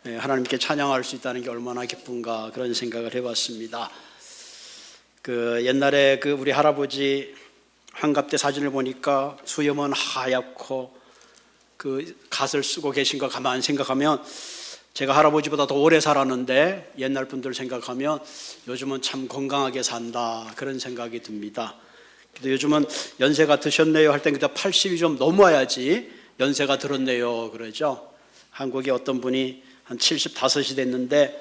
하나님께 찬양할 수 있다는 게 얼마나 기쁜가 그런 생각을 해봤습니다. 옛날에 우리 할아버지 환갑 때 사진을 보니까 수염은 하얗고 갓을 쓰고 계신 거 가만히 생각하면 제가 할아버지보다 더 오래 살았는데 옛날 분들 생각하면 요즘은 참 건강하게 산다 그런 생각이 듭니다. 그래도 요즘은 연세가 드셨네요 할 땐 그때 80이 좀 넘어야지 연세가 들었네요 그러죠. 한국에 어떤 분이 한 75이 됐는데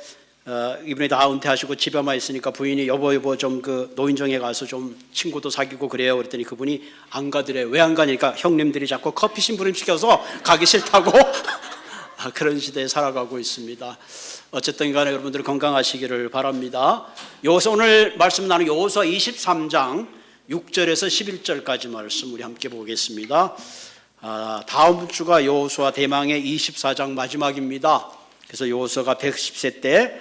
이분이 다 은퇴하시고 집에만 있으니까 부인이 여보 좀 노인정에 가서 좀 친구도 사귀고 그래요 그랬더니 그분이 안 가더래요. 왜 안 가니까 형님들이 자꾸 커피 심부름 시켜서 가기 싫다고 그런 시대에 살아가고 있습니다. 어쨌든 간에 여러분들 건강하시기를 바랍니다. 오늘 말씀 나누는 여호수아 23장 6절에서 11절까지 말씀 우리 함께 보겠습니다. 다음 주가 여호수아 대망의 24장 마지막입니다. 그래서 여호수아가 110세 때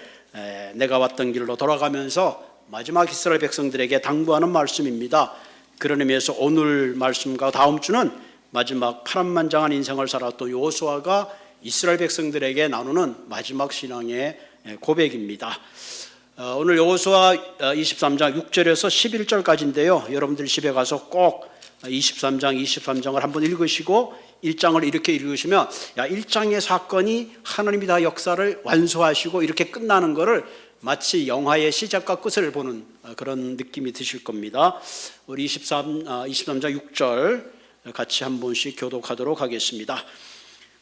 내가 왔던 길로 돌아가면서 마지막 이스라엘 백성들에게 당부하는 말씀입니다. 그런 의미에서 오늘 말씀과 다음 주는 마지막 파란만장한 인생을 살았던 여호수아가 이스라엘 백성들에게 나누는 마지막 신앙의 고백입니다. 오늘 여호수아 23장 6절에서 11절까지인데요. 여러분들 집에 가서 꼭 23장을 한번 읽으시고 1장을 이렇게 읽으시면 1장의 사건이 하나님이 다 역사를 완수하시고 이렇게 끝나는 것을 마치 영화의 시작과 끝을 보는 그런 느낌이 드실 겁니다. 우리 23장 6절 같이 한 번씩 교독하도록 하겠습니다.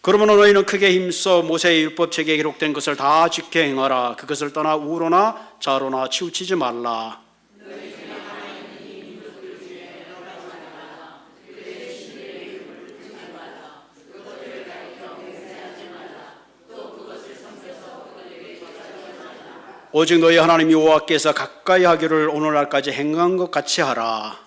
그러므로 너희는 크게 힘써 모세의 율법책에 기록된 것을 다 지켜 행하라. 그것을 떠나 우로나 좌로나 치우치지 말라. 오직 너희 하나님 여호와께서 가까이 하기를 오늘날까지 행한 것 같이 하라.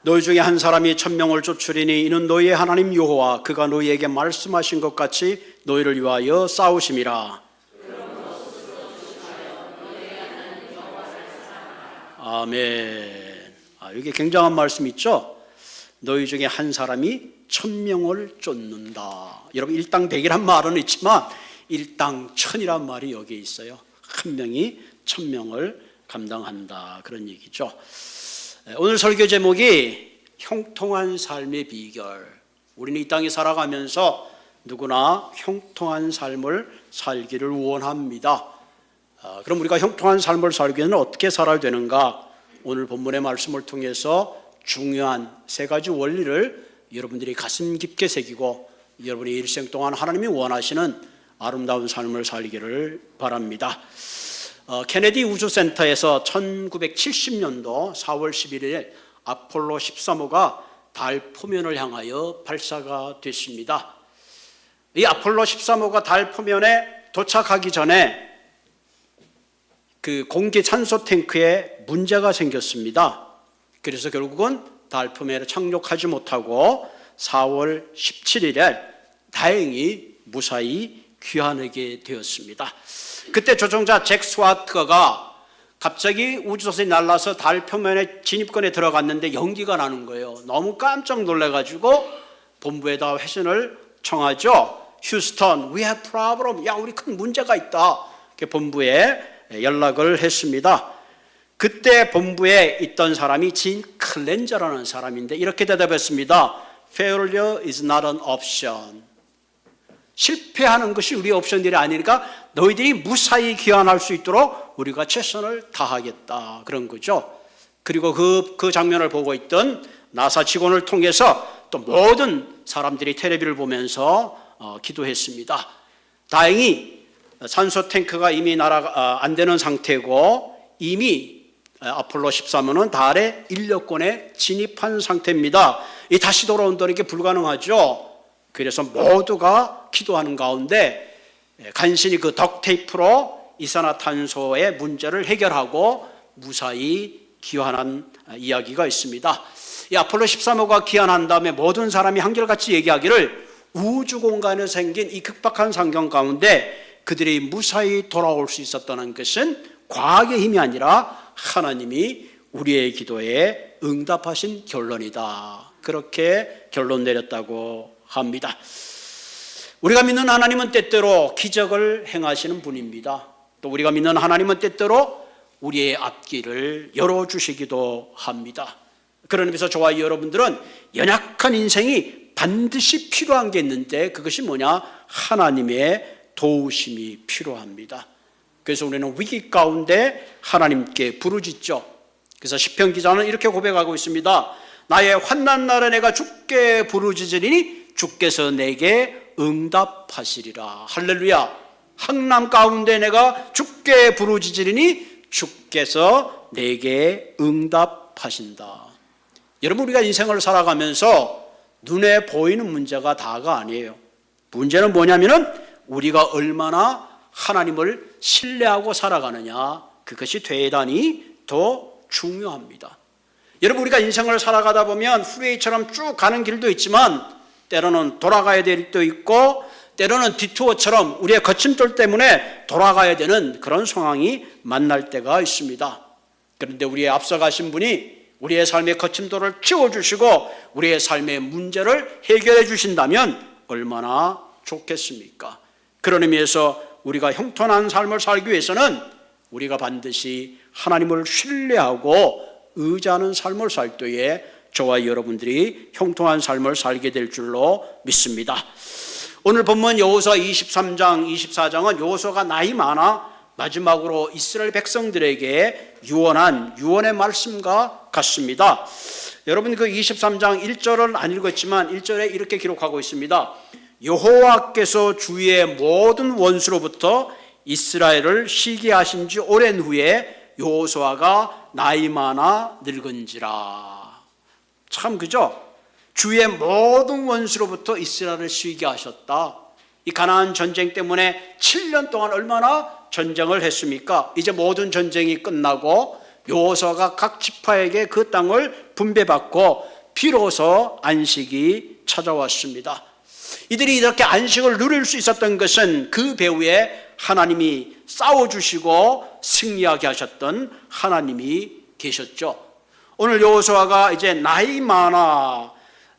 너희 중에 한 사람이 1000명을 쫓으리니 이는 너희의 하나님 여호와 그가 너희에게 말씀하신 것 같이 너희를 위하여 싸우심이라. 아멘. 이게 굉장한 말씀 있죠? 너희 중에 한 사람이 1000명을 쫓는다. 여러분 일당 100이란 말은 있지만 일당 1000이란 말이 여기에 있어요. 한 명이 1000명을 감당한다 그런 얘기죠. 오늘 설교 제목이 형통한 삶의 비결. 우리는 이 땅에 살아가면서 누구나 형통한 삶을 살기를 원합니다. 그럼 우리가 형통한 삶을 살기 위해서는 어떻게 살아야 되는가? 오늘 본문의 말씀을 통해서 중요한 3가지 원리를 여러분들이 가슴 깊게 새기고 여러분의 일생 동안 하나님이 원하시는 아름다운 삶을 살기를 바랍니다. 케네디 우주센터에서 1970년도 4월 11일 아폴로 13호가 달 표면을 향하여 발사가 됐습니다. 이 아폴로 13호가 달 표면에 도착하기 전에 공기 찬소 탱크에 문제가 생겼습니다. 그래서 결국은 달 표면에 착륙하지 못하고 4월 17일에 다행히 무사히 귀환하게 되었습니다. 그때 조종자 잭 스와트가 갑자기 우주선이 날아서 달 표면에 진입권에 들어갔는데 연기가 나는 거예요. 너무 깜짝 놀라가지고 본부에다 회신을 청하죠. 휴스턴, we have problem. 우리 큰 문제가 있다. 본부에 연락을 했습니다. 그때 본부에 있던 사람이 진 클렌저라는 사람인데 이렇게 대답했습니다. Failure is not an option. 실패하는 것이 우리의 옵션들이 아니니까 너희들이 무사히 귀환할 수 있도록 우리가 최선을 다하겠다 그런 거죠. 그리고 그 장면을 보고 있던 나사 직원을 통해서 또 모든 사람들이 텔레비를 보면서 기도했습니다. 다행히 산소 탱크가 이미 안 되는 상태고 이미 아폴로 13호는 달의 인력권에 진입한 상태입니다. 다시 돌아온다는 게 불가능하죠. 그래서 모두가 기도하는 가운데 간신히 덕테이프로 이산화탄소의 문제를 해결하고 무사히 귀환한 이야기가 있습니다. 이 아폴로 13호가 귀환한 다음에 모든 사람이 한결같이 얘기하기를 우주 공간에 생긴 이 급박한 상경 가운데 그들이 무사히 돌아올 수 있었다는 것은 과학의 힘이 아니라 하나님이 우리의 기도에 응답하신 결론이다. 그렇게 결론 내렸다고 합니다. 우리가 믿는 하나님은 때때로 기적을 행하시는 분입니다. 또 우리가 믿는 하나님은 때때로 우리의 앞길을 열어주시기도 합니다. 그런 의미에서 저와 여러분들은 연약한 인생이 반드시 필요한 게 있는데 그것이 뭐냐? 하나님의 도우심이 필요합니다. 그래서 우리는 위기 가운데 하나님께 부르짖죠. 그래서 시편 기자는 이렇게 고백하고 있습니다. 나의 환난 날에 내가 주께 부르짖으리니 주께서 내게 응답하시리라. 할렐루야. 항남 가운데 내가 주께 부르짖으리니 주께서 내게 응답하신다. 여러분, 우리가 인생을 살아가면서 눈에 보이는 문제가 다가 아니에요. 문제는 뭐냐면은 우리가 얼마나 하나님을 신뢰하고 살아가느냐, 그것이 대단히 더 중요합니다. 여러분, 우리가 인생을 살아가다 보면 후레이처럼 쭉 가는 길도 있지만 때로는 돌아가야 될 일도 있고 때로는 디투어처럼 우리의 거침돌 때문에 돌아가야 되는 그런 상황이 만날 때가 있습니다. 그런데 우리의 앞서가신 분이 우리의 삶의 거침돌을 치워주시고 우리의 삶의 문제를 해결해 주신다면 얼마나 좋겠습니까? 그런 의미에서 우리가 형통한 삶을 살기 위해서는 우리가 반드시 하나님을 신뢰하고 의지하는 삶을 살 때에 저와 여러분들이 형통한 삶을 살게 될 줄로 믿습니다. 오늘 본문 여호수아 23장, 24장은 여호수아가 나이 많아 마지막으로 이스라엘 백성들에게 유언한 유언의 말씀과 같습니다. 여러분, 그 23장 1절은 안 읽었지만 1절에 이렇게 기록하고 있습니다. 여호와께서 주의 모든 원수로부터 이스라엘을 쉬게 하신 지 오랜 후에 여호수아가 나이 많아 늙은지라. 참 그죠? 주의 모든 원수로부터 이스라엘을 쉬게 하셨다. 이 가나안 전쟁 때문에 7년 동안 얼마나 전쟁을 했습니까? 이제 모든 전쟁이 끝나고 여호수아가 각 지파에게 그 땅을 분배받고 비로소 안식이 찾아왔습니다. 이들이 이렇게 안식을 누릴 수 있었던 것은 그 배후에 하나님이 싸워주시고 승리하게 하셨던 하나님이 계셨죠. 오늘 여호수아가 이제 나이 많아,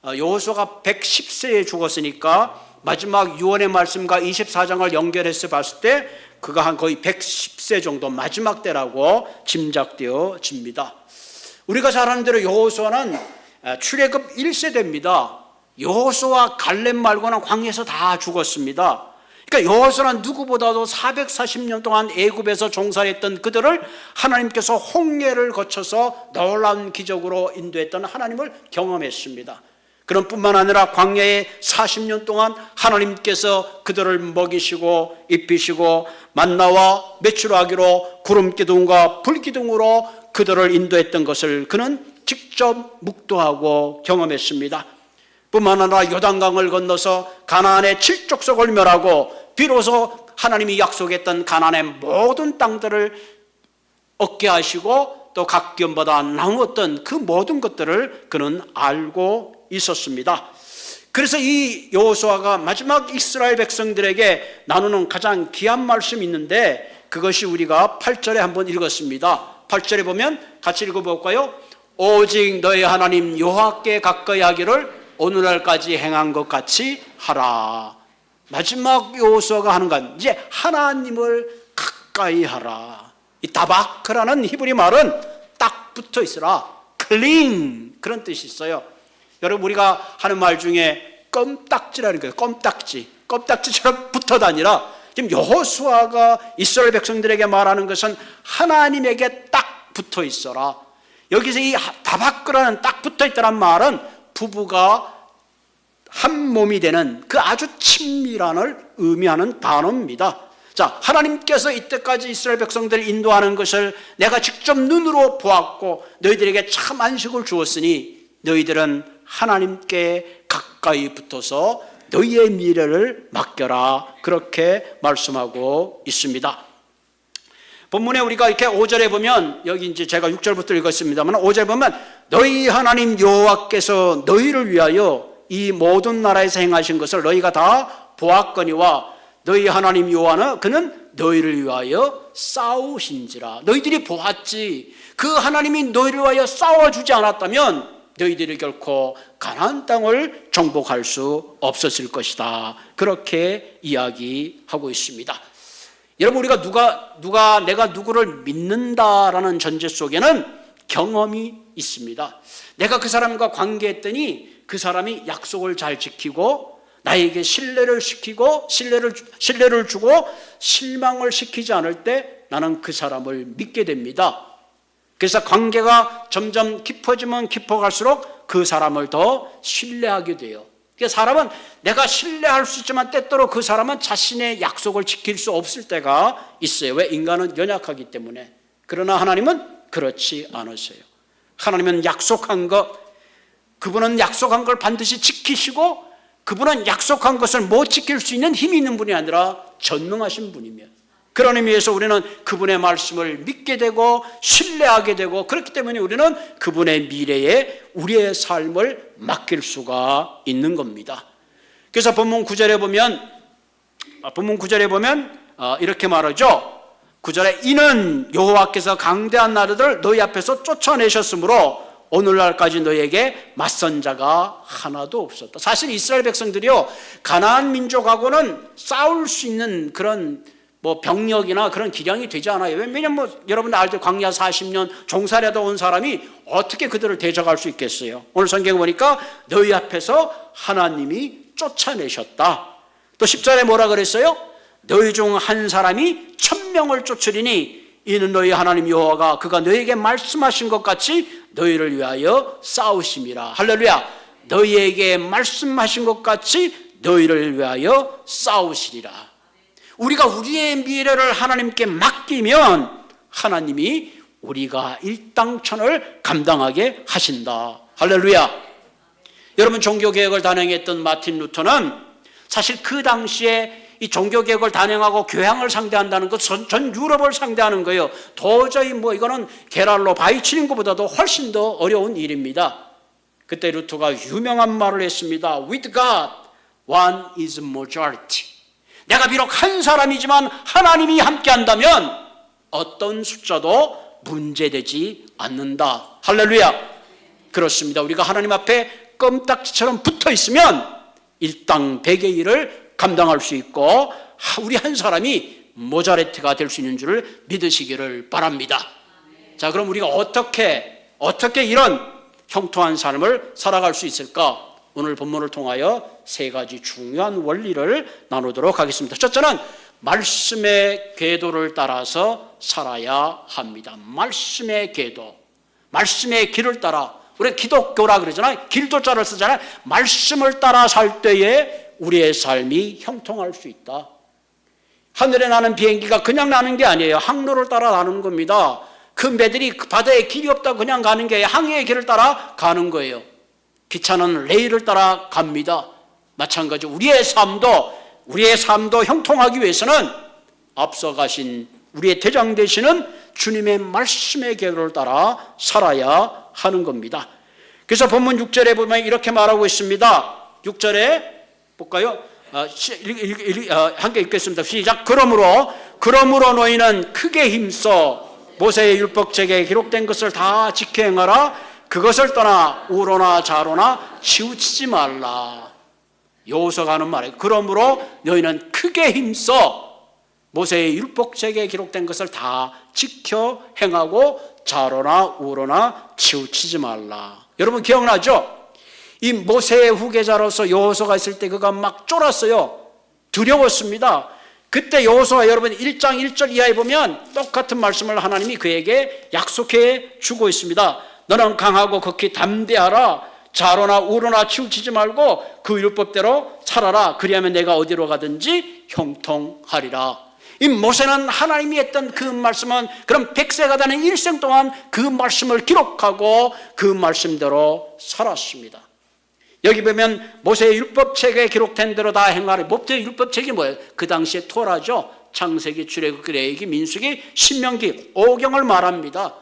여호수아가 110세에 죽었으니까 마지막 유언의 말씀과 24장을 연결해서 봤을 때 그가 한 거의 110세 정도 마지막 때라고 짐작되어집니다. 우리가 잘 아는 대로 여호수아는 출애굽 1세대입니다. 여호수아 갈렙 말고는 광야에서 다 죽었습니다. 그러니까 여호수아는 누구보다도 440년 동안 애굽에서 종살이했던 그들을 하나님께서 홍해를 거쳐서 놀라운 기적으로 인도했던 하나님을 경험했습니다. 그런 뿐만 아니라 광야에 40년 동안 하나님께서 그들을 먹이시고 입히시고 만나와 메추라기로 구름기둥과 불기둥으로 그들을 인도했던 것을 그는 직접 묵도하고 경험했습니다. 뿐만 아니라 요단강을 건너서 가나안의 7족속을 멸하고 비로소 하나님이 약속했던 가나안의 모든 땅들을 얻게 하시고 또 각견보다 나누었던 그 모든 것들을 그는 알고 있었습니다. 그래서 이 여호수아가 마지막 이스라엘 백성들에게 나누는 가장 귀한 말씀이 있는데 그것이 우리가 8절에 한번 읽었습니다. 8절에 보면 같이 읽어볼까요? 오직 너희 하나님 여호와께 가까이 하기를 오늘날까지 행한 것 같이 하라. 마지막 여호수아가 하는 건 이제 하나님을 가까이 하라. 이 다바크라는 히브리 말은 딱 붙어 있으라, 클링, 그런 뜻이 있어요. 여러분, 우리가 하는 말 중에 껌딱지라는 거예요. 껌딱지처럼 붙어 다니라. 지금 여호수아가 이스라엘 백성들에게 말하는 것은 하나님에게 딱 붙어 있어라. 여기서 이 다바크라는 딱 붙어 있다는 말은 부부가 한 몸이 되는 그 아주 친밀함을 의미하는 단어입니다. 자, 하나님께서 이때까지 이스라엘 백성들을 인도하는 것을 내가 직접 눈으로 보았고 너희들에게 참 안식을 주었으니 너희들은 하나님께 가까이 붙어서 너희의 미래를 맡겨라. 그렇게 말씀하고 있습니다. 본문에 우리가 이렇게 5절에 보면, 여기 이제 제가 6절부터 읽었습니다만 5절에 보면 너희 하나님 여호와께서 너희를 위하여 이 모든 나라에서 행하신 것을 너희가 다 보았거니와 너희 하나님 여호와는 그는 너희를 위하여 싸우신지라. 너희들이 보았지. 그 하나님이 너희를 위하여 싸워주지 않았다면 너희들이 결코 가나안 땅을 정복할 수 없었을 것이다. 그렇게 이야기하고 있습니다. 여러분, 우리가 내가 누구를 믿는다라는 전제 속에는 경험이 있습니다. 내가 그 사람과 관계했더니 그 사람이 약속을 잘 지키고 나에게 신뢰를 시키고 신뢰를 주고 실망을 시키지 않을 때 나는 그 사람을 믿게 됩니다. 그래서 관계가 점점 깊어지면 깊어갈수록 그 사람을 더 신뢰하게 돼요. 그러니까 사람은 내가 신뢰할 수 있지만 때때로 그 사람은 자신의 약속을 지킬 수 없을 때가 있어요. 왜? 인간은 연약하기 때문에. 그러나 하나님은 그렇지 않으세요. 하나님은 약속한 것, 그분은 약속한 걸 반드시 지키시고 그분은 약속한 것을 못 지킬 수 있는 힘이 있는 분이 아니라 전능하신 분이며, 그런 의미에서 우리는 그분의 말씀을 믿게 되고 신뢰하게 되고, 그렇기 때문에 우리는 그분의 미래에 우리의 삶을 맡길 수가 있는 겁니다. 그래서 본문 9절에 보면 이렇게 말하죠. 9절에 이는 여호와께서 강대한 나라들 너희 앞에서 쫓아내셨으므로 오늘날까지 너희에게 맞선 자가 하나도 없었다. 사실 이스라엘 백성들이요, 가나안 민족하고는 싸울 수 있는 그런 병력이나 그런 기량이 되지 않아요. 왜냐하면 여러분들 알죠. 광야 40년 종살이하다 온 사람이 어떻게 그들을 대적할 수 있겠어요. 오늘 성경 보니까 너희 앞에서 하나님이 쫓아내셨다. 또 10절에 뭐라 그랬어요? 너희 중 한 사람이 1000명을 쫓으리니 이는 너희 하나님 여호와가 그가 너희에게 말씀하신 것 같이 너희를 위하여 싸우심이라. 할렐루야. 너희에게 말씀하신 것 같이 너희를 위하여 싸우시리라. 우리가 우리의 미래를 하나님께 맡기면 하나님이 우리가 일당천을 감당하게 하신다. 할렐루야. 여러분, 종교개혁을 단행했던 마틴 루터는 사실 그 당시에 이 종교개혁을 단행하고 교양을 상대한다는 것, 전 유럽을 상대하는 거예요. 도저히 이거는 계란로 바위 치는 것보다도 훨씬 더 어려운 일입니다. 그때 루터가 유명한 말을 했습니다. With God, one is majority. 내가 비록 한 사람이지만 하나님이 함께 한다면 어떤 숫자도 문제되지 않는다. 할렐루야. 그렇습니다. 우리가 하나님 앞에 껌딱지처럼 붙어 있으면 일당 백의 일을 감당할 수 있고 우리 한 사람이 모자레트가 될 수 있는 줄을 믿으시기를 바랍니다. 자, 그럼 우리가 어떻게 이런 형통한 삶을 살아갈 수 있을까? 오늘 본문을 통하여 세 가지 중요한 원리를 나누도록 하겠습니다. 첫째는 말씀의 궤도를 따라서 살아야 합니다. 말씀의 궤도, 말씀의 길을 따라. 우리 기독교라 그러잖아요. 길도자를 쓰잖아요. 말씀을 따라 살 때에 우리의 삶이 형통할 수 있다. 하늘에 나는 비행기가 그냥 나는 게 아니에요. 항로를 따라 나는 겁니다. 그 배들이 바다에 길이 없다고 그냥 가는 게 아니라 항해의 길을 따라 가는 거예요. 기차는 레일을 따라 갑니다. 마찬가지로 우리의 삶도 형통하기 위해서는 앞서가신 우리의 대장 되시는 주님의 말씀의 궤도를 따라 살아야 하는 겁니다. 그래서 본문 6절에 보면 이렇게 말하고 있습니다. 6절에 볼까요? 함께 읽겠습니다. 시작. 그러므로 너희는 크게 힘써 모세의 율법책에 기록된 것을 다 지켜 행하라. 그것을 떠나 우로나 좌로나 치우치지 말라. 여호수아가 하는 말이에요. 그러므로 너희는 크게 힘써 모세의 율법책에 기록된 것을 다 지켜 행하고 좌로나 우로나 치우치지 말라. 여러분 기억나죠? 이 모세의 후계자로서 여호수아가 있을 때 그가 막 쫄았어요. 두려웠습니다. 그때 여호수아 여러분 1장 1절 이하에 보면 똑같은 말씀을 하나님이 그에게 약속해 주고 있습니다. 너는 강하고 극히 담대하라. 좌로나 우로나 치우치지 말고 그 율법대로 살아라. 그리하면 내가 어디로 가든지 형통하리라. 이 모세는 하나님이 했던 그 말씀은 그럼 100세가 되는 일생 동안 그 말씀을 기록하고 그 말씀대로 살았습니다. 여기 보면 모세의 율법책에 기록된 대로 다 행하라. 모세의 율법책이 뭐예요? 그 당시에 토라죠. 창세기, 출애굽기, 레위기, 민수기, 신명기, 오경을 말합니다.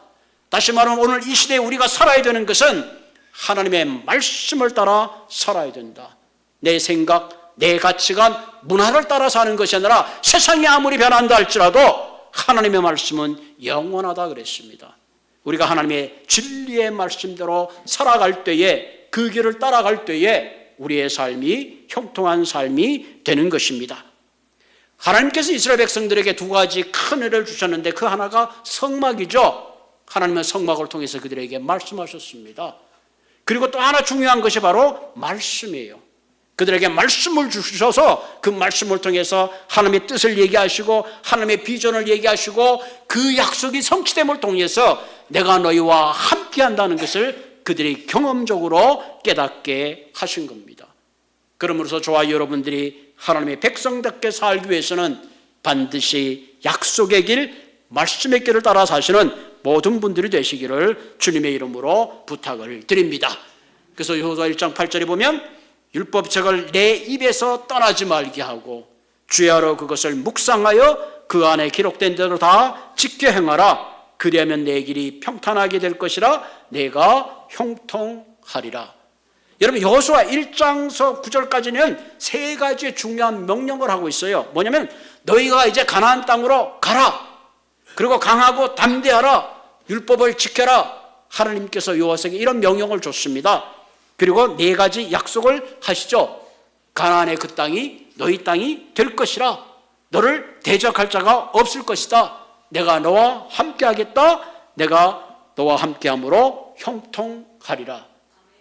다시 말하면 오늘 이 시대에 우리가 살아야 되는 것은 하나님의 말씀을 따라 살아야 된다. 내 생각, 내 가치관, 문화를 따라 사는 것이 아니라 세상이 아무리 변한다 할지라도 하나님의 말씀은 영원하다 그랬습니다. 우리가 하나님의 진리의 말씀대로 살아갈 때에, 그 길을 따라갈 때에 우리의 삶이 형통한 삶이 되는 것입니다. 하나님께서 이스라엘 백성들에게 두 가지 큰 은혜를 주셨는데 그 하나가 성막이죠. 하나님은 성막을 통해서 그들에게 말씀하셨습니다. 그리고 또 하나 중요한 것이 바로 말씀이에요. 그들에게 말씀을 주셔서 그 말씀을 통해서 하나님의 뜻을 얘기하시고 하나님의 비전을 얘기하시고 그 약속이 성취됨을 통해서 내가 너희와 함께한다는 것을 그들이 경험적으로 깨닫게 하신 겁니다. 그러므로서 저와 여러분들이 하나님의 백성답게 살기 위해서는 반드시 약속의 길, 말씀의 길을 따라 사시는 모든 분들이 되시기를 주님의 이름으로 부탁을 드립니다. 그래서 여호수아 1장 8절에 보면 율법책을 내 입에서 떠나지 말게 하고 주야로 그것을 묵상하여 그 안에 기록된 대로 다 지켜 행하라. 그리하면 내 길이 평탄하게 될 것이라 내가 형통하리라. 여러분 여호수아 1장서 9절까지는 세 가지의 중요한 명령을 하고 있어요. 뭐냐면 너희가 이제 가나안 땅으로 가라. 그리고 강하고 담대하라. 율법을 지켜라. 하나님께서 여호수아에게 이런 명령을 줬습니다. 그리고 네 가지 약속을 하시죠. 가나안의 그 땅이 너희 땅이 될 것이라. 너를 대적할 자가 없을 것이다. 내가 너와 함께하겠다. 내가 너와 함께함으로 형통하리라.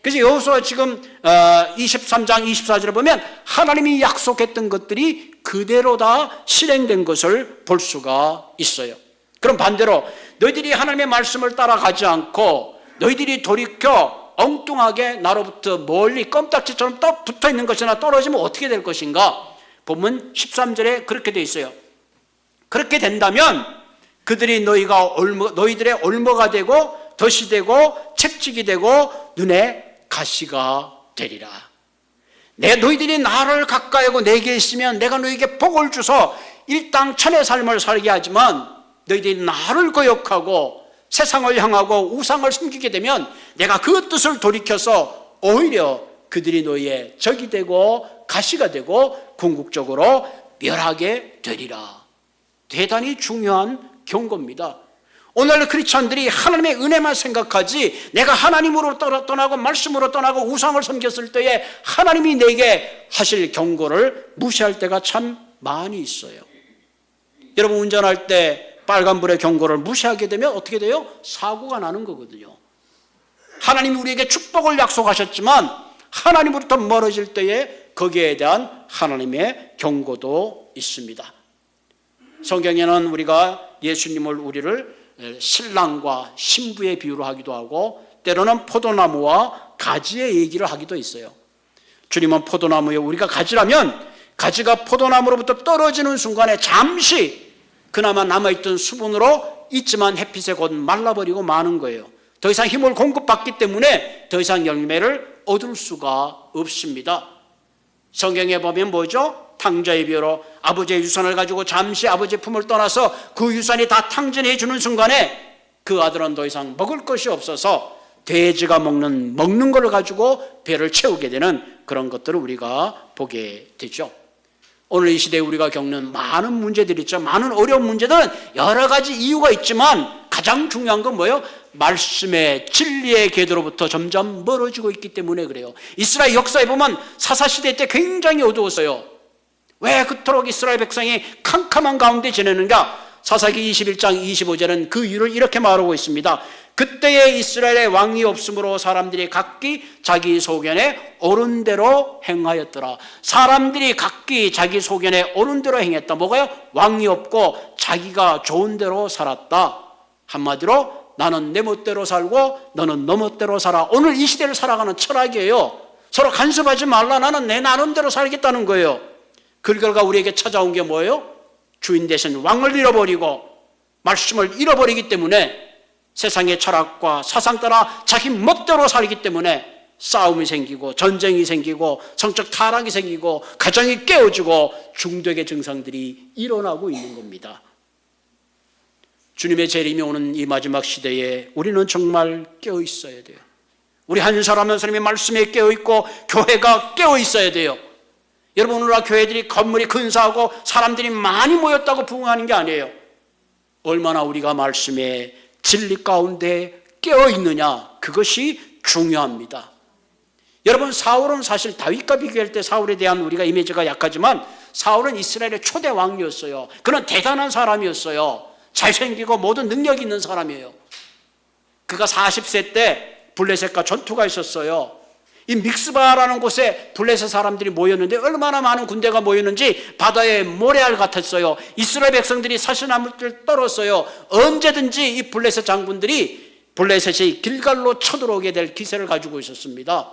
그래서 여호수아 지금 23장 24절에 보면 하나님이 약속했던 것들이 그대로 다 실행된 것을 볼 수가 있어요. 그럼 반대로 너희들이 하나님의 말씀을 따라가지 않고 너희들이 돌이켜 엉뚱하게 나로부터 멀리 껌딱지처럼 붙어있는 것이나 떨어지면 어떻게 될 것인가? 보면 13절에 그렇게 되어 있어요. 그렇게 된다면 그들이 너희들의 올무가 되고 덫이 되고 채찍이 되고 눈에 가시가 되리라. 너희들이 나를 가까이 하고 내게 있으면 내가 너희에게 복을 주서 일당천의 삶을 살게 하지만 너희들이 나를 거역하고 세상을 향하고 우상을 섬기게 되면 내가 그 뜻을 돌이켜서 오히려 그들이 너희의 적이 되고 가시가 되고 궁극적으로 멸하게 되리라. 대단히 중요한 경고입니다. 오늘 크리스찬들이 하나님의 은혜만 생각하지 내가 하나님으로 떠나고 말씀으로 떠나고 우상을 섬겼을 때에 하나님이 내게 하실 경고를 무시할 때가 참 많이 있어요. 여러분 운전할 때 빨간불의 경고를 무시하게 되면 어떻게 돼요? 사고가 나는 거거든요. 하나님이 우리에게 축복을 약속하셨지만 하나님으로부터 멀어질 때에 거기에 대한 하나님의 경고도 있습니다. 성경에는 우리가 예수님을 우리를 신랑과 신부의 비유로 하기도 하고 때로는 포도나무와 가지의 얘기를 하기도 있어요. 주님은 포도나무에 우리가 가지라면 가지가 포도나무로부터 떨어지는 순간에 잠시 그나마 남아있던 수분으로 있지만 햇빛에 곧 말라버리고 마는 거예요. 더 이상 힘을 공급받기 때문에 더 이상 열매를 얻을 수가 없습니다. 성경에 보면 뭐죠? 탕자의 비유로 아버지의 유산을 가지고 잠시 아버지의 품을 떠나서 그 유산이 다 탕진해 주는 순간에 그 아들은 더 이상 먹을 것이 없어서 돼지가 먹는 걸 가지고 배를 채우게 되는 그런 것들을 우리가 보게 되죠. 오늘 이 시대에 우리가 겪는 많은 문제들이 있죠. 많은 어려운 문제들은 여러 가지 이유가 있지만 가장 중요한 건 뭐예요? 말씀의 진리의 궤도로부터 점점 멀어지고 있기 때문에 그래요. 이스라엘 역사에 보면 사사시대 때 굉장히 어두웠어요. 왜 그토록 이스라엘 백성이 캄캄한 가운데 지내는가? 사사기 21장 25절은 그 이유를 이렇게 말하고 있습니다. 그때에 이스라엘의 왕이 없으므로 사람들이 각기 자기 소견에 옳은 대로 행하였더라. 사람들이 각기 자기 소견에 옳은 대로 행했다. 뭐가요? 왕이 없고 자기가 좋은 대로 살았다. 한마디로 나는 내 멋대로 살고 너는 너 멋대로 살아. 오늘 이 시대를 살아가는 철학이에요. 서로 간섭하지 말라. 나는 내 나름대로 살겠다는 거예요. 그 결과 우리에게 찾아온 게 뭐예요? 주인 대신 왕을 잃어버리고 말씀을 잃어버리기 때문에 세상의 철학과 사상 따라 자기 멋대로 살기 때문에 싸움이 생기고 전쟁이 생기고 성적 타락이 생기고 가정이 깨어지고 중독의 증상들이 일어나고 있는 겁니다. 주님의 재림이 오는 이 마지막 시대에 우리는 정말 깨어 있어야 돼요. 우리 한 사람 한 사람이 말씀에 깨어 있고 교회가 깨어 있어야 돼요. 여러분, 오늘날 교회들이 건물이 근사하고 사람들이 많이 모였다고 부흥하는 게 아니에요. 얼마나 우리가 말씀의 진리 가운데 깨어 있느냐, 그것이 중요합니다. 여러분, 사울은 사실 다윗과 비교할 때 사울에 대한 우리가 이미지가 약하지만 사울은 이스라엘의 초대 왕이었어요. 그는 대단한 사람이었어요. 잘생기고 모든 능력이 있는 사람이에요. 그가 40세 때 블레셋과 전투가 있었어요. 이 믹스바라는 곳에 블레셋 사람들이 모였는데 얼마나 많은 군대가 모였는지 바다의 모래알 같았어요. 이스라엘 백성들이 사시나무를 떨었어요. 언제든지 이 블레셋 장군들이 블레셋이 길갈로 쳐들어오게 될 기세를 가지고 있었습니다.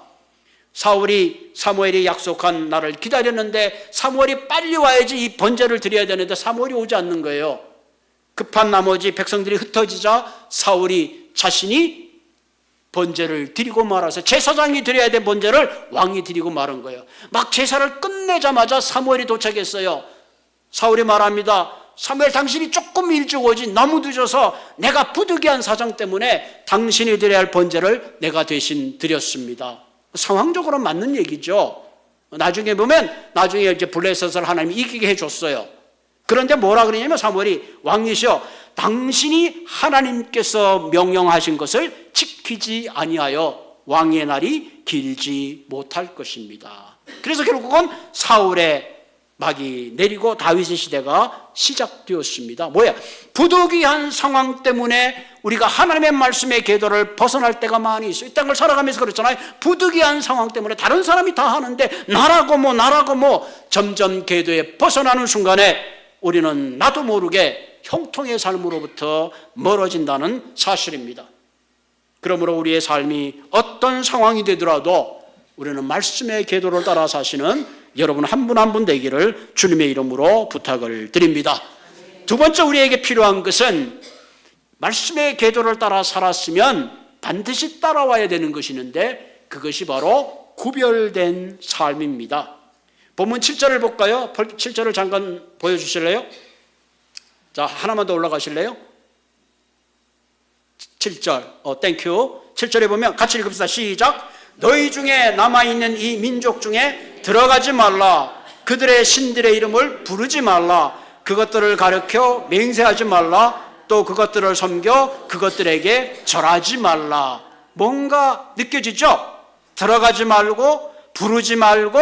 사무엘이 약속한 날을 기다렸는데 사무엘이 빨리 와야지 이 번제를 드려야 되는데 사무엘이 오지 않는 거예요. 급한 나머지 백성들이 흩어지자 사울이 자신이 번제를 드리고 말아서 제사장이 드려야 될 번제를 왕이 드리고 말은 거예요. 막 제사를 끝내자마자 사무엘이 도착했어요. 사울이 말합니다. 사무엘, 당신이 조금 일찍 오지 너무 늦어서 내가 부득이한 사정 때문에 당신이 드려야 할 번제를 내가 대신 드렸습니다. 상황적으로 맞는 얘기죠. 나중에 보면 이제 블레셋을 하나님이 이기게 해줬어요. 그런데 뭐라 그러냐면 사무엘이, 왕이시여, 당신이 하나님께서 명령하신 것을 지키지 아니하여 왕의 날이 길지 못할 것입니다. 그래서 결국은 사울의 막이 내리고 다윗의 시대가 시작되었습니다. 부득이한 상황 때문에 우리가 하나님의 말씀의 궤도를 벗어날 때가 많이 있어요. 이 땅을 살아가면서 그렇잖아요. 부득이한 상황 때문에 다른 사람이 다 하는데 나라고 뭐 점점 궤도에 벗어나는 순간에 우리는 나도 모르게 형통의 삶으로부터 멀어진다는 사실입니다. 그러므로 우리의 삶이 어떤 상황이 되더라도 우리는 말씀의 궤도를 따라 사시는 여러분 한 분 한 분 되기를 주님의 이름으로 부탁을 드립니다. 두 번째, 우리에게 필요한 것은 말씀의 궤도를 따라 살았으면 반드시 따라와야 되는 것이 있는데 그것이 바로 구별된 삶입니다. 본문 7절을 볼까요? 7절을 잠깐 보여주실래요? 자, 하나만 더 올라가실래요? 7절, 땡큐. 7절에 보면 같이 읽읍시다. 시작. 너희 중에 남아있는 이 민족 중에 들어가지 말라. 그들의 신들의 이름을 부르지 말라. 그것들을 가르쳐 맹세하지 말라. 또 그것들을 섬겨 그것들에게 절하지 말라. 뭔가 느껴지죠? 들어가지 말고, 부르지 말고,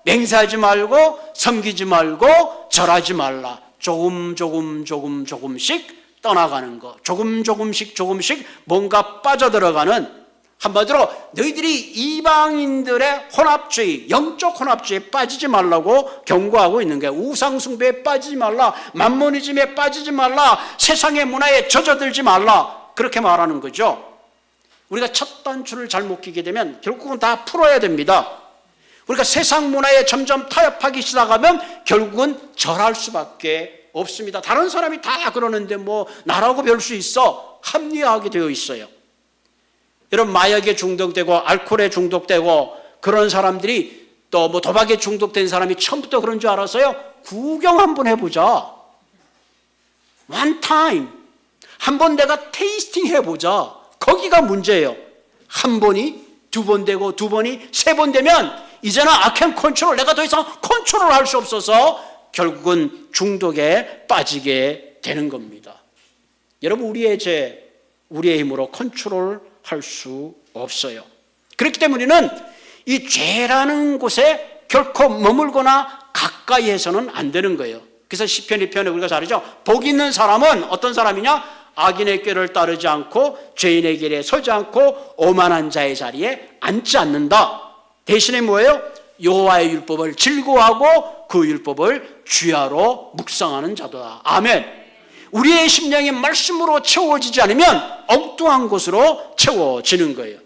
맹세하지 말고, 섬기지 말고, 절하지 말라. 조금씩 떠나가는 거. 조금씩 뭔가 빠져들어가는, 한마디로 너희들이 이방인들의 혼합주의, 영적 혼합주의에 빠지지 말라고 경고하고 있는 거예요. 우상숭배에 빠지지 말라, 만모니즘에 빠지지 말라, 세상의 문화에 젖어들지 말라, 그렇게 말하는 거죠. 우리가 첫 단추를 잘못 끼게 되면 결국은 다 풀어야 됩니다. 우리가 세상 문화에 점점 타협하기 시작하면 결국은 절할 수밖에 없습니다. 다른 사람이 다 그러는데 뭐 나라고 별 수 있어, 합리화하게 되어 있어요. 여러분, 마약에 중독되고 알코올에 중독되고 그런 사람들이 또 뭐 도박에 중독된 사람이 처음부터 그런 줄 알았어요? 구경 한번 해보자. One time. 한번 내가 테이스팅 해보자. 거기가 문제예요. 한 번이 두 번 되고 두 번이 세 번 되면 이제는 I can control, 내가 더 이상 컨트롤할 수 없어서 결국은 중독에 빠지게 되는 겁니다. 여러분, 우리의 죄, 우리의 힘으로 컨트롤 할 수 없어요. 그렇기 때문에 우리는 이 죄라는 곳에 결코 머물거나 가까이 해서는 안 되는 거예요. 그래서 시편 2편에 우리가 잘 알죠. 복 있는 사람은 어떤 사람이냐? 악인의 꾀를 따르지 않고 죄인의 길에 서지 않고 오만한 자의 자리에 앉지 않는다. 대신에 뭐예요? 여호와의 율법을 즐거워하고 그 율법을 주야로 묵상하는 자도다. 아멘. 우리의 심령이 말씀으로 채워지지 않으면 엉뚱한 곳으로 채워지는 거예요.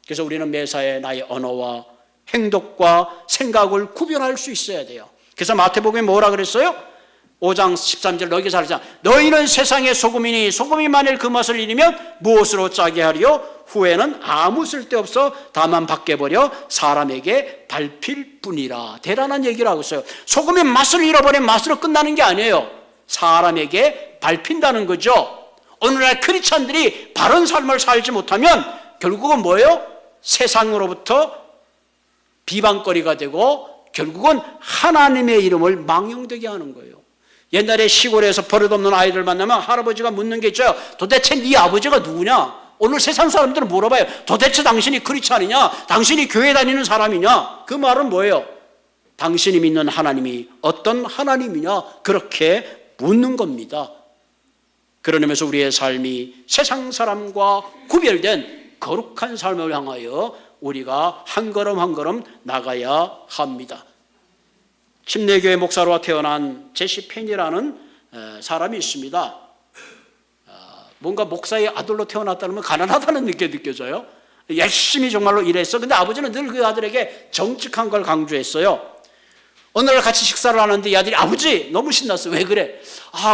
그래서 우리는 매사에 나의 언어와 행동과 생각을 구별할 수 있어야 돼요. 그래서 마태복음에 뭐라 그랬어요? 5장 13절 너희에게 잘하자. 너희는 세상의 소금이니 소금이 만일 그 맛을 잃으면 무엇으로 짜게 하리요? 후에는 아무 쓸데없어 다만 밖에버려 사람에게 밟힐 뿐이라. 대단한 얘기를 하고 있어요. 소금이 맛을 잃어버린 맛으로 끝나는 게 아니에요. 사람에게 밟힌다는 거죠. 오늘날 크리스찬들이 바른 삶을 살지 못하면 결국은 뭐예요? 세상으로부터 비방거리가 되고 결국은 하나님의 이름을 망령되게 하는 거예요. 옛날에 시골에서 버릇없는 아이들 만나면 할아버지가 묻는 게 있죠. 도대체 네 아버지가 누구냐? 오늘 세상 사람들은 물어봐요. 도대체 당신이 크리스찬이냐? 당신이 교회 다니는 사람이냐? 그 말은 뭐예요? 당신이 믿는 하나님이 어떤 하나님이냐? 그렇게 묻는 겁니다. 그런 의미에서 우리의 삶이 세상 사람과 구별된 거룩한 삶을 향하여 우리가 한 걸음 한 걸음 나가야 합니다. 침례교회 목사로 태어난 제시 펜이라는 사람이 있습니다. 뭔가 목사의 아들로 태어났다면 가난하다는 게 느껴져요. 열심히 정말로 일했어. 근데 아버지는 늘 그 아들에게 정직한 걸 강조했어요. 어느 날 같이 식사를 하는데 이 아들이 아버지 너무 신났어. 왜 그래?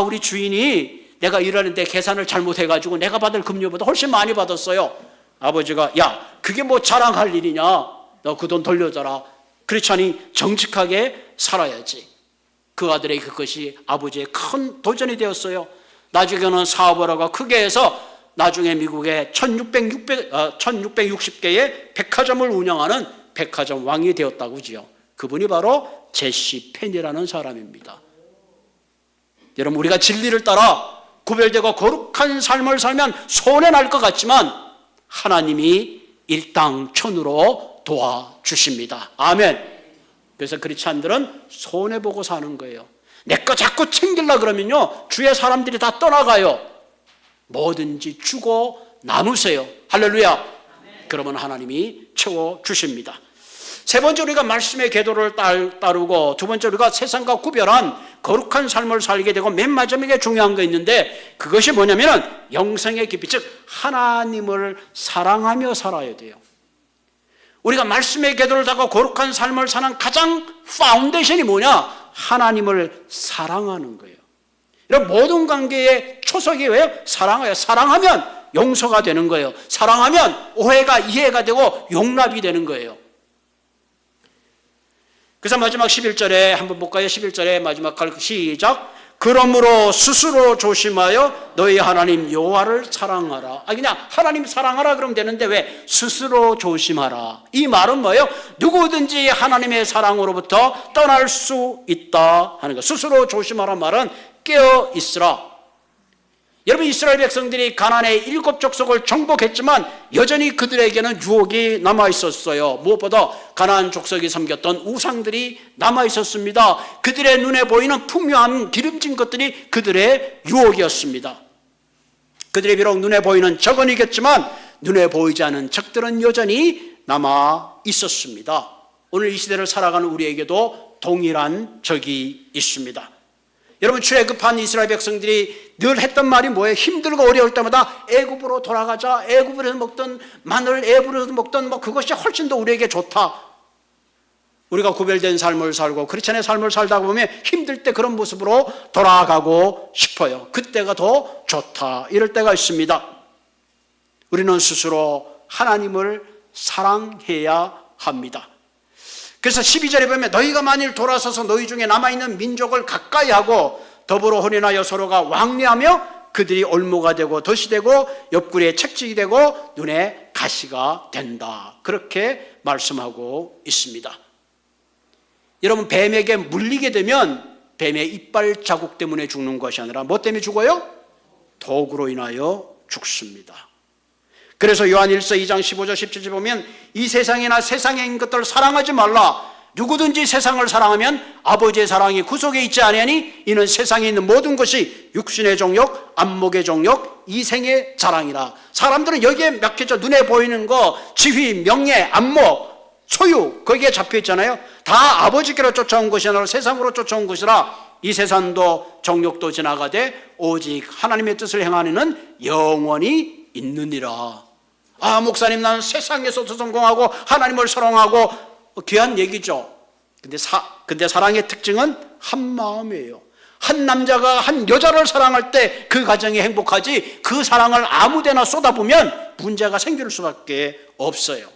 우리 주인이 내가 일하는데 계산을 잘못해가지고 내가 받을 급료보다 훨씬 많이 받았어요. 아버지가 야 그게 뭐 자랑할 일이냐? 너 그 돈 돌려줘라. 그렇지 정직하게 살아야지. 그 아들의 그것이 아버지의 큰 도전이 되었어요. 나중에는 사업을 하고 크게 해서 나중에 미국에 1660개의 백화점을 운영하는 백화점 왕이 되었다고 하지요. 그분이 바로 제시 펜이라는 사람입니다. 여러분 우리가 진리를 따라 구별되고 거룩한 삶을 살면 손해날 것 같지만 하나님이 일당천으로 도와주십니다. 아멘. 그래서 크리스찬들은 손해보고 사는 거예요. 내 거 자꾸 챙기려고 그러면요 주위의 사람들이 다 떠나가요. 뭐든지 주고 나누세요. 할렐루야. 그러면 하나님이 채워주십니다. 세 번째 우리가 말씀의 계도를 따르고 두 번째 우리가 세상과 구별한 거룩한 삶을 살게 되고 맨 마지막에 중요한 거 있는데 그것이 뭐냐면 영성의 깊이 즉 하나님을 사랑하며 살아야 돼요. 우리가 말씀의 계도를 따르고 거룩한 삶을 사는 가장 파운데이션이 뭐냐? 하나님을 사랑하는 거예요. 이런 모든 관계의 초석이 왜요? 사랑이에요. 사랑하면 용서가 되는 거예요. 사랑하면 오해가 이해가 되고 용납이 되는 거예요. 그래서 마지막 11절에 한번 볼까요? 11절에 마지막 시작. 그러므로 스스로 조심하여 너희 하나님 여호와를 사랑하라. 그냥 하나님 사랑하라 그러면 되는데 왜 스스로 조심하라? 이 말은 뭐예요? 누구든지 하나님의 사랑으로부터 떠날 수 있다 하는 거. 스스로 조심하라 말은 깨어 있으라. 여러분 이스라엘 백성들이 가나안의 7 족속을 정복했지만 여전히 그들에게는 유혹이 남아있었어요. 무엇보다 가나안 족속이 섬겼던 우상들이 남아있었습니다. 그들의 눈에 보이는 풍요한 기름진 것들이 그들의 유혹이었습니다. 그들이 비록 눈에 보이는 적은 이겼지만 눈에 보이지 않은 적들은 여전히 남아있었습니다. 오늘 이 시대를 살아가는 우리에게도 동일한 적이 있습니다. 여러분 출애굽한 이스라엘 백성들이 늘 했던 말이 뭐예요? 힘들고 어려울 때마다 애굽으로 돌아가자. 애굽에서 먹던 마늘, 애굽에서 먹던 그것이 훨씬 더 우리에게 좋다. 우리가 구별된 삶을 살고 크리스천의 삶을 살다 보면 힘들 때 그런 모습으로 돌아가고 싶어요. 그때가 더 좋다. 이럴 때가 있습니다. 우리는 스스로 하나님을 사랑해야 합니다. 그래서 12절에 보면 너희가 만일 돌아서서 너희 중에 남아있는 민족을 가까이 하고 더불어 혼인하여 서로가 왕래하며 그들이 올무가 되고 덫이 되고 옆구리에 채찍이 되고 눈에 가시가 된다. 그렇게 말씀하고 있습니다. 여러분 뱀에게 물리게 되면 뱀의 이빨 자국 때문에 죽는 것이 아니라 뭐 때문에 죽어요? 독으로 인하여 죽습니다. 그래서 요한 1서 2장 15절 17절 보면 이 세상이나 세상에 있는 것들을 사랑하지 말라. 누구든지 세상을 사랑하면 아버지의 사랑이 구속에 있지 아니하니 이는 세상에 있는 모든 것이 육신의 정욕, 안목의 정욕, 이생의 자랑이라. 사람들은 여기에 막혀져 눈에 보이는 거 지위, 명예, 안목, 소유 거기에 잡혀 있잖아요. 다 아버지께로 쫓아온 것이 아니라 세상으로 쫓아온 것이라. 이 세상도 정욕도 지나가되 오직 하나님의 뜻을 행하는 영원히 있느니라. 목사님 나는 세상에서도 성공하고 하나님을 사랑하고 귀한 얘기죠. 근데 사랑의 특징은 한 마음이에요. 한 남자가 한 여자를 사랑할 때 그 가정이 행복하지 그 사랑을 아무데나 쏟아부으면 문제가 생길 수밖에 없어요.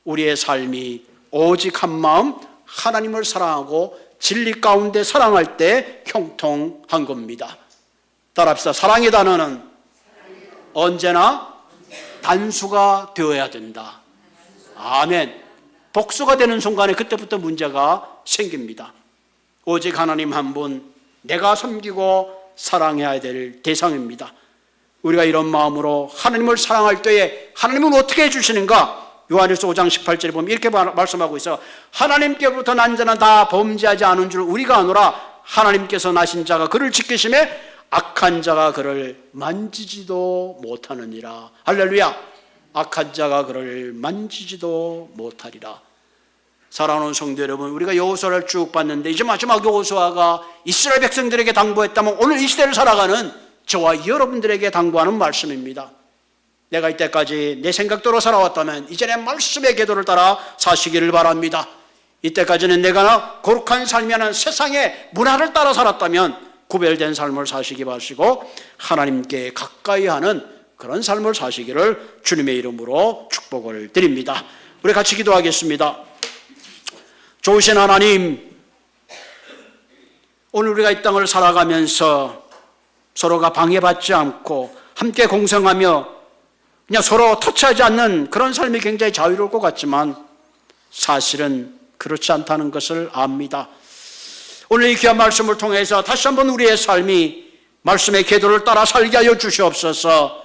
우리의 삶이 오직 한 마음 하나님을 사랑하고 진리 가운데 사랑할 때 형통한 겁니다. 따라합시다. 사랑의 단어는 언제나 단수가 되어야 된다. 아멘. 복수가 되는 순간에 그때부터 문제가 생깁니다. 오직 하나님 한 분, 내가 섬기고 사랑해야 될 대상입니다. 우리가 이런 마음으로 하나님을 사랑할 때에 하나님은 어떻게 해주시는가? 요한일서 5장 18절에 보면 이렇게 말씀하고 있어. 하나님께로부터 난 자는 다 범죄하지 않은 줄 우리가 아노라. 하나님께서 나신 자가 그를 지키심에 악한 자가 그를 만지지도 못하느니라. 할렐루야. 악한 자가 그를 만지지도 못하리라. 사랑하는 성도 여러분, 우리가 여호수아를 쭉 봤는데 이제 마지막 여호수아가 이스라엘 백성들에게 당부했다면 오늘 이 시대를 살아가는 저와 여러분들에게 당부하는 말씀입니다. 내가 이때까지 내 생각대로 살아왔다면 이제 내 말씀의 궤도를 따라 사시기를 바랍니다. 이때까지는 내가 거룩한 삶이라는 세상의 문화를 따라 살았다면 구별된 삶을 사시기 바라시고 하나님께 가까이 하는 그런 삶을 사시기를 주님의 이름으로 축복을 드립니다. 우리 같이 기도하겠습니다. 좋으신 하나님, 오늘 우리가 이 땅을 살아가면서 서로가 방해받지 않고 함께 공생하며 그냥 서로 터치하지 않는 그런 삶이 굉장히 자유로울 것 같지만 사실은 그렇지 않다는 것을 압니다. 오늘 이 귀한 말씀을 통해서 다시 한번 우리의 삶이 말씀의 궤도를 따라 살게 하여 주시옵소서.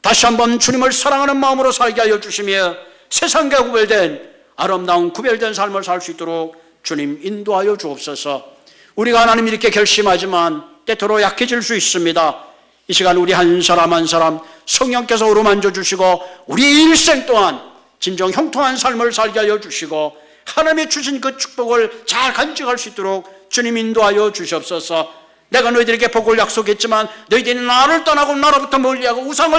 다시 한번 주님을 사랑하는 마음으로 살게 하여 주시며 세상과 구별된 아름다운 구별된 삶을 살 수 있도록 주님 인도하여 주옵소서. 우리가 하나님 이렇게 결심하지만 때때로 약해질 수 있습니다. 이 시간 우리 한 사람 한 사람 성령께서 어루만져 주시고 우리 일생 동안 진정 형통한 삶을 살게 하여 주시고 하나님이 주신 그 축복을 잘 간직할 수 있도록 주님 인도하여 주시옵소서. 내가 너희들에게 복을 약속했지만 너희들이 나를 떠나고 나로부터 멀리하고 우상을